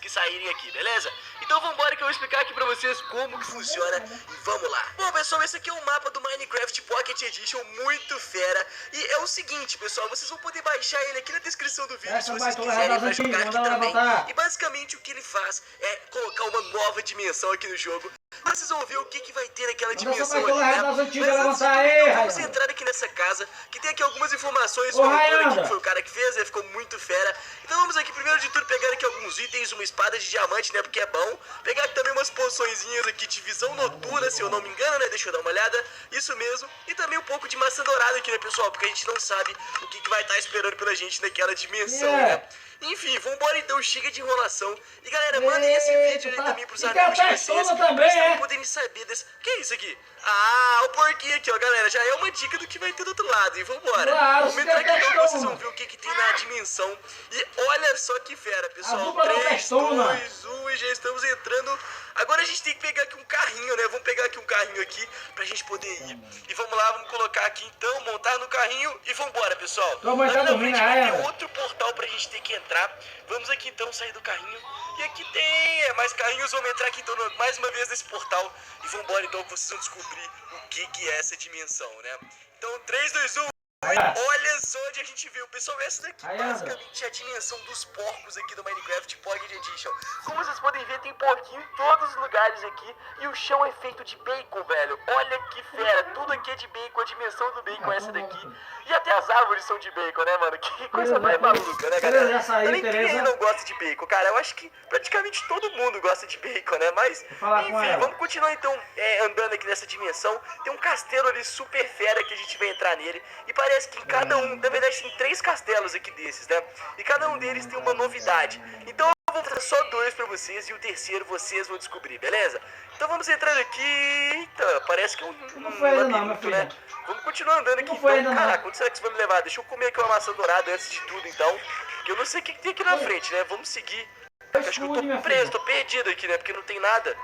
que saírem aqui, beleza? Então vambora que eu vou explicar aqui pra vocês como que funciona e vamos lá. Bom, pessoal, esse aqui é um mapa do Minecraft Pocket Edition muito fera. E é o seguinte, pessoal, vocês vão poder baixar ele aqui na descrição do vídeo se vocês quiserem pra jogar aqui também. E basicamente o que ele faz é colocar uma nova dimensão aqui no jogo. Vocês vão ver o que vai ter naquela dimensão ali, né? Mas antes de tudo, então, vamos entrar aqui nessa casa, que tem aqui algumas informações sobre o autor aqui, que foi o cara que fez, né? Ficou muito fera. Então vamos aqui, primeiro de tudo, pegar aqui alguns itens, uma espada de diamante, né? Porque é bom. Pegar aqui também umas poçõezinhas aqui de visão noturna, se eu não me engano, né? Deixa eu dar uma olhada. Isso mesmo. E também um pouco de maçã dourada aqui, né, pessoal? Porque a gente não sabe o que vai estar esperando pela gente naquela dimensão, né? Enfim, vambora então, chega de enrolação. E galera, mandem esse vídeo aí também pros amigos de vocês, pra eles poderem saber desse... Que é isso aqui? Ah, o porquinho aqui, ó, galera. Já é uma dica do que vai ter do outro lado. E vambora. Vamos entrar aqui então, vocês vão ver o que tem na dimensão. E olha só que fera, pessoal. 3, 2, 1 e já estamos entrando. Agora a gente tem que pegar aqui um carrinho, né? Vamos pegar aqui um carrinho aqui pra gente poder ir. E vamos lá, vamos colocar aqui então, montar no carrinho e vambora, pessoal. Tem outro portal pra gente ter que entrar. Vamos aqui então sair do carrinho. E aqui tem mais carrinhos, vamos entrar aqui então mais uma vez nesse portal. E vambora então que vocês vão descobrir o que é essa dimensão, né? Então 3, 2, 1. Olha só onde a gente viu, pessoal, essa daqui basicamente é a dimensão dos porcos aqui do Minecraft Pocket Edition. Como vocês podem ver, tem porquinho em todos os lugares aqui e o chão é feito de bacon, velho. Olha que fera, tudo aqui é de bacon, a dimensão do bacon é essa daqui. E até as árvores são de bacon, né, mano? Que coisa mais maluca, né, galera? Eu nem quem não gosta de bacon, cara. Eu acho que praticamente todo mundo gosta de bacon, né? Mas, enfim, vamos continuar então andando aqui nessa dimensão. Tem um castelo ali super fera que a gente vai entrar nele. E parece que em cada um, na verdade tem 3 castelos aqui desses, né? E cada um deles tem uma novidade. Então eu vou mostrar só 2 pra vocês e o terceiro vocês vão descobrir, beleza? Então vamos entrando aqui. Eita, parece que é um labirinto, né? Vamos continuar andando aqui então. Caraca, onde será que você vai me levar? Deixa eu comer aqui uma maçã dourada antes de tudo, então. Que eu não sei o que tem aqui na frente, né? Vamos seguir. Acho que eu tô preso, tô perdido aqui, né? Porque não tem nada.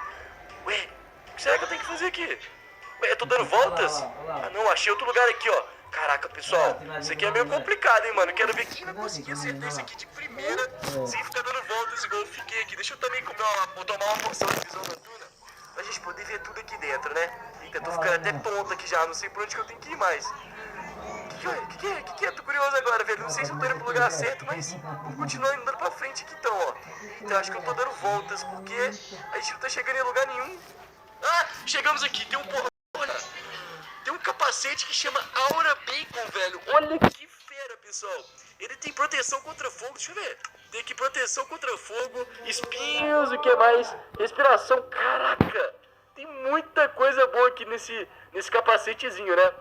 Ué, o que será que eu tenho que fazer aqui? Ué, eu tô dando voltas? Ah não, achei outro lugar aqui, ó. Caraca, pessoal, isso aqui é meio complicado, hein, mano. Quero ver quem vai conseguir acertar isso aqui de primeira sem ficar dando voltas igual eu fiquei aqui. Deixa eu também tomar uma porção de visão noturna pra gente poder ver tudo aqui dentro, né? Eita, tô ficando até tonto aqui já, não sei por onde que eu tenho que ir mais. Que é? Tô curioso agora, velho. Não sei se eu tô indo pro lugar certo, mas vamos continuar andando pra frente aqui então, ó. Então acho que eu tô dando voltas, porque a gente não tá chegando em lugar nenhum. Ah, chegamos aqui, tem um porra. Tem um capacete que chama Aura Bacon, velho. Olha que fera, pessoal. Ele tem proteção contra fogo. Deixa eu ver. Tem aqui proteção contra fogo, espinhos, o que mais? Respiração. Caraca. Tem muita coisa boa aqui nesse capacetezinho, né?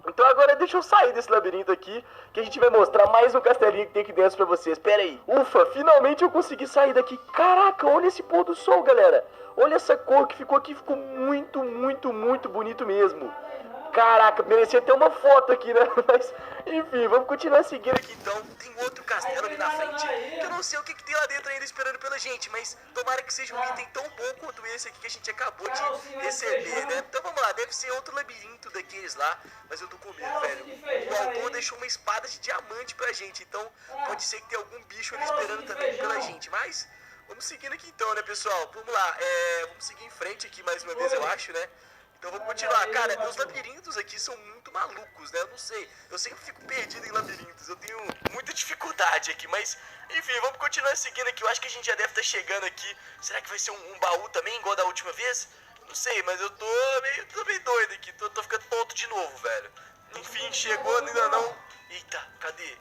Então agora deixa eu sair desse labirinto aqui, que a gente vai mostrar mais um castelinho que tem aqui dentro pra vocês. Pera aí. Ufa, finalmente eu consegui sair daqui. Caraca, olha esse pôr do sol, galera. Olha essa cor que ficou aqui, ficou muito, muito, muito bonito mesmo. Caraca, merecia ter uma foto aqui, né? Mas, enfim, vamos continuar seguindo aqui então. Tem outro castelo ali na frente, que eu não sei o que tem lá dentro ainda esperando pela gente, mas tomara que seja um item tão bom quanto esse aqui que a gente acabou de receber, né? Então vamos lá, deve ser outro labirinto daqueles lá, mas eu tô com medo, velho. O autor deixou uma espada de diamante pra gente, então pode ser que tenha algum bicho ali esperando também pela gente, mas... Vamos seguindo aqui então, né, pessoal? Vamos lá, vamos seguir em frente aqui mais uma vez, eu acho, né? Então vamos continuar. Cara, os labirintos aqui são muito malucos, né? Eu não sei. Eu sempre fico perdido em labirintos. Eu tenho muita dificuldade aqui, mas... Enfim, vamos continuar seguindo aqui. Eu acho que a gente já deve estar chegando aqui. Será que vai ser um baú também, igual da última vez? Não sei, mas eu tô meio doido aqui. Tô ficando tonto de novo, velho. Enfim, chegou, ainda não... Eita, cadê?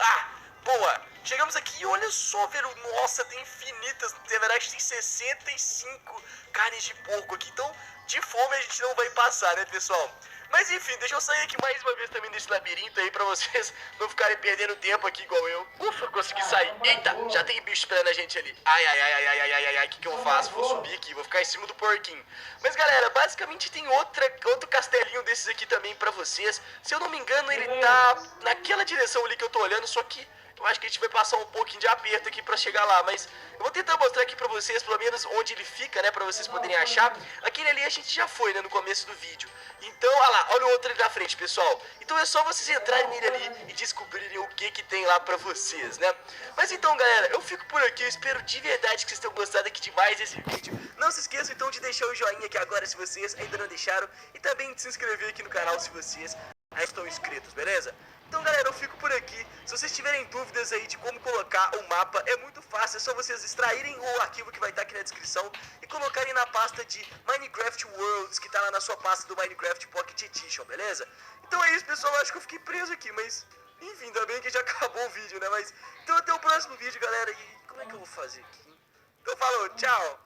Ah! Boa! Chegamos aqui e olha só, velho. Nossa, tem infinitas. Na verdade, tem 65 carnes de porco aqui. Então, de fome a gente não vai passar, né, pessoal? Mas enfim, deixa eu sair aqui mais uma vez também desse labirinto aí pra vocês não ficarem perdendo tempo aqui igual eu. Ufa, consegui sair. Eita, já tem bicho esperando a gente ali. Ai, o que eu faço? Vou subir aqui, vou ficar em cima do porquinho. Mas galera, basicamente tem outro castelinho desses aqui também pra vocês. Se eu não me engano, ele tá naquela direção ali que eu tô olhando, só que... Eu acho que a gente vai passar um pouquinho de aperto aqui pra chegar lá, mas eu vou tentar mostrar aqui pra vocês, pelo menos onde ele fica, né, pra vocês poderem achar. Aquele ali a gente já foi, né, no começo do vídeo. Então, olha lá, olha o outro ali na frente, pessoal. Então é só vocês entrarem nele ali e descobrirem o que tem lá pra vocês, né? Mas então, galera, eu fico por aqui. Eu espero de verdade que vocês tenham gostado aqui demais desse vídeo. Não se esqueçam, então, de deixar o joinha aqui agora se vocês ainda não deixaram. E também de se inscrever aqui no canal se vocês ainda estão inscritos, beleza? Então, galera, eu fico por aqui. Se vocês tiverem dúvidas aí de como colocar o mapa, é muito fácil. É só vocês extraírem o arquivo que vai estar aqui na descrição e colocarem na pasta de Minecraft Worlds, que tá lá na sua pasta do Minecraft Pocket Edition, beleza? Então é isso, pessoal. Eu acho que eu fiquei preso aqui, mas... Enfim, ainda bem que já acabou o vídeo, né? Mas... Então até o próximo vídeo, galera. E como é que eu vou fazer aqui? Então falou, tchau!